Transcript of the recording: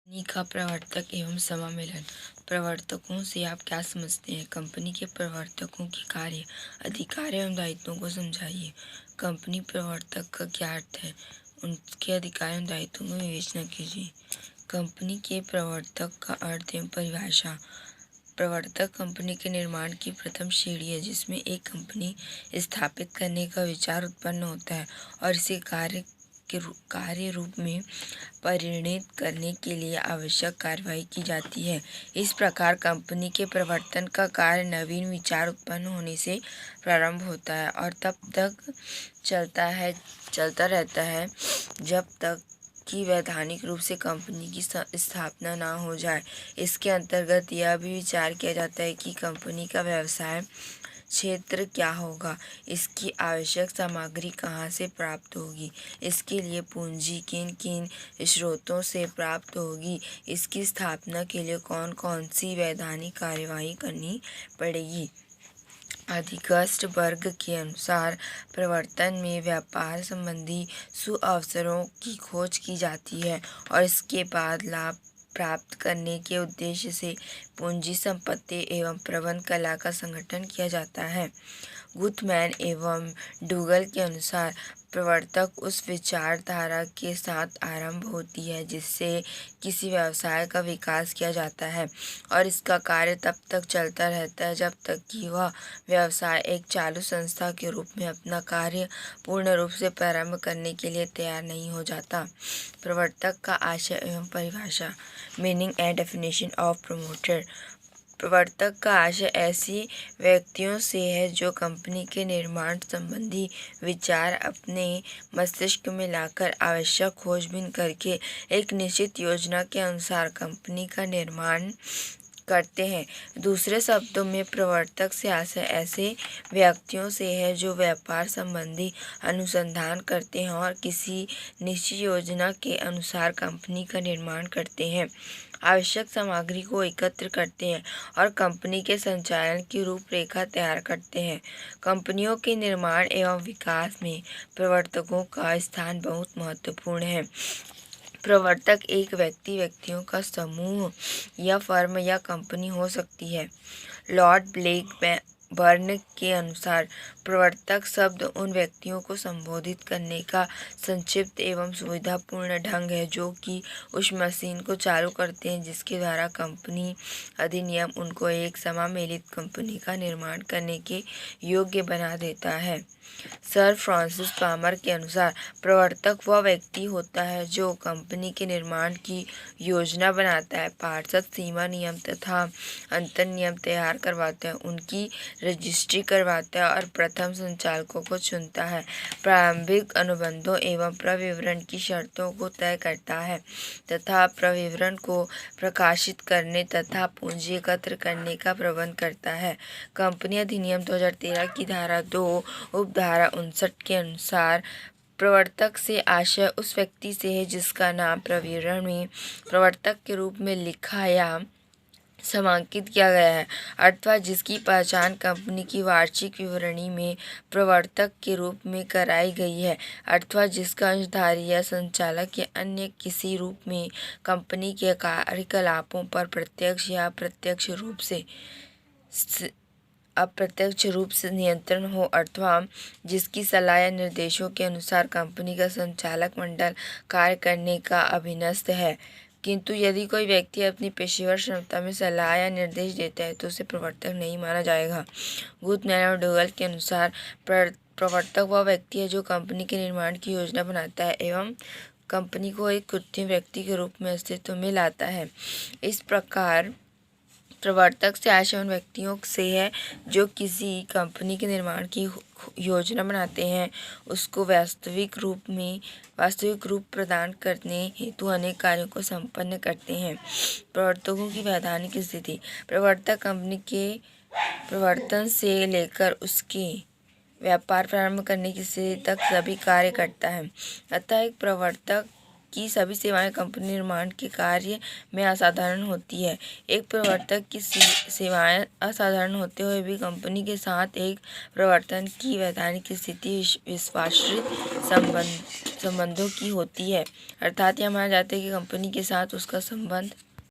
Company का प्रवर्तक एवं समामेलन। प्रवर्तकों से आप क्या समझते हैं? कंपनी के प्रवर्तकों के कार्य, अधिकार एवं दायित्वों को समझाइए। कंपनी प्रवर्तक का क्या अर्थ है? उनके अधिकार एवं दायित्वों को विवेचना कीजिए। कंपनी के प्रवर्तक का अर्थ एवं परिभाषा। प्रवर्तक कंपनी के निर्माण की प्रथम सीढ़ी है, जिसमें एक कंपनी स्थापित करने का विचार उत्पन्न होता है और इसे कार्य रूप में परिणित करने के लिए आवश्यक कार्रवाई की जाती है। इस प्रकार कंपनी के प्रवर्तन का कार्य नवीन विचार उत्पन्न होने से प्रारंभ होता है और तब तक चलता रहता है जब तक कि वैधानिक रूप से कंपनी की स्थापना ना हो जाए। इसके अंतर्गत यह भी विचार किया जाता है कि कंपनी का व्यवसाय क्षेत्र क्या होगा, इसकी आवश्यक सामग्री कहाँ से प्राप्त होगी, इसके लिए पूंजी किन किन स्रोतों से प्राप्त होगी, इसकी स्थापना के लिए कौन कौन सी वैधानिक कार्यवाही करनी पड़ेगी। अधिगस्त वर्ग के अनुसार प्रवर्तन में व्यापार संबंधी सुअवसरों की खोज की जाती है और इसके बाद लाभ प्राप्त करने के उद्देश्य से पूंजी संपत्ति एवं प्रबंध कला का संगठन किया जाता है। गुथमैन एवं डुगल के अनुसार प्रवर्तक उस विचारधारा के साथ आरंभ होती है जिससे किसी व्यवसाय का विकास किया जाता है और इसका कार्य तब तक चलता रहता है जब तक कि वह व्यवसाय एक चालू संस्था के रूप में अपना कार्य पूर्ण रूप से प्रारंभ करने के लिए तैयार नहीं हो जाता। प्रवर्तक का आशय एवं परिभाषा। Meaning and definition of promoter. प्रवर्तक का आशय ऐसे व्यक्तियों से है जो कंपनी के निर्माण संबंधी विचार अपने मस्तिष्क में लाकर आवश्यक खोजबीन करके एक निश्चित योजना के अनुसार कंपनी का निर्माण करते हैं। दूसरे शब्दों में प्रवर्तक से आशय ऐसे व्यक्तियों से है जो व्यापार संबंधी अनुसंधान करते हैं और किसी निश्चित योजना के अनुसार कंपनी का निर्माण करते हैं, आवश्यक सामग्री को एकत्र करते हैं और कंपनी के संचालन की रूपरेखा तैयार करते हैं। कंपनियों के निर्माण एवं विकास में प्रवर्तकों का स्थान बहुत महत्वपूर्ण है। प्रवर्तक एक व्यक्तियों का समूह या फर्म या कंपनी हो सकती है। लॉर्ड ब्लैकबर्न के अनुसार प्रवर्तक शब्द उन व्यक्तियों को संबोधित करने का संक्षिप्त एवं सुविधापूर्ण ढंग है जो कि उस मशीन को चालू करते हैं जिसके द्वारा कंपनी अधिनियम उनको एक समामेलित कंपनी का निर्माण करने के योग्य बना देता है। सर फ्रांसिस पामर के अनुसार प्रवर्तक वह व्यक्ति होता है जो कंपनी के निर्माण की योजना बनाता है, पार्षद सीमा नियम तथा अंतर नियम तैयार करवाता है, उनकी रजिस्ट्री करवाता है और प्रथम संचालकों को चुनता है, प्रारंभिक अनुबंधों एवं प्रविवरण की शर्तों को तय करता है तथा प्रविवरण को प्रकाशित करने तथा पूंजी एकत्र करने का प्रबंध करता है। कंपनी अधिनियम 2013 की धारा 2 उपधारा 59 के अनुसार प्रवर्तक से आशय उस व्यक्ति से है जिसका नाम प्रविवरण में प्रवर्तक के रूप में लिखा या समांकित किया गया है अथवा जिसकी पहचान कंपनी की वार्षिक विवरणी में प्रवर्तक के रूप में कराई गई है अथवा जिसका अंशधारी या संचालक या अन्य किसी रूप में कंपनी के कार्यकलापों पर प्रत्यक्ष या अप्रत्यक्ष रूप से नियंत्रण हो अथवा जिसकी सलाह या निर्देशों के अनुसार कंपनी का संचालक मंडल कार्य करने का अभिनस्त है। किंतु यदि कोई व्यक्ति अपनी पेशेवर क्षमता में सलाह या निर्देश देता है तो उसे प्रवर्तक नहीं माना जाएगा। गुथमैन और डुगल के अनुसार प्रवर्तक वह व्यक्ति है जो कंपनी के निर्माण की योजना बनाता है एवं कंपनी को एक कृत्रिम व्यक्ति के रूप में अस्तित्व में लाता है। इस प्रकार प्रवर्तक से आशय उन व्यक्तियों से है जो किसी कंपनी के निर्माण की योजना बनाते हैं, उसको वास्तविक रूप प्रदान करने हेतु अनेक कार्यों को संपन्न करते हैं। प्रवर्तकों की वैधानिक स्थिति। प्रवर्तक कंपनी के प्रवर्तन से लेकर उसके व्यापार प्रारंभ करने की स्थिति तक सभी कार्य करता है, अतः एक प्रवर्तक की सभी सेवाएं कंपनी निर्माण के कार्य में असाधारण होती है। एक प्रवर्तक की सेवाएं असाधारण होते हुए भी कंपनी के साथ एक प्रवर्तन की वैधानिक स्थिति विश्वासृत संबंध संबंधों की होती है। अर्थात यह माना जाता है कि कंपनी के साथ उसका संबंध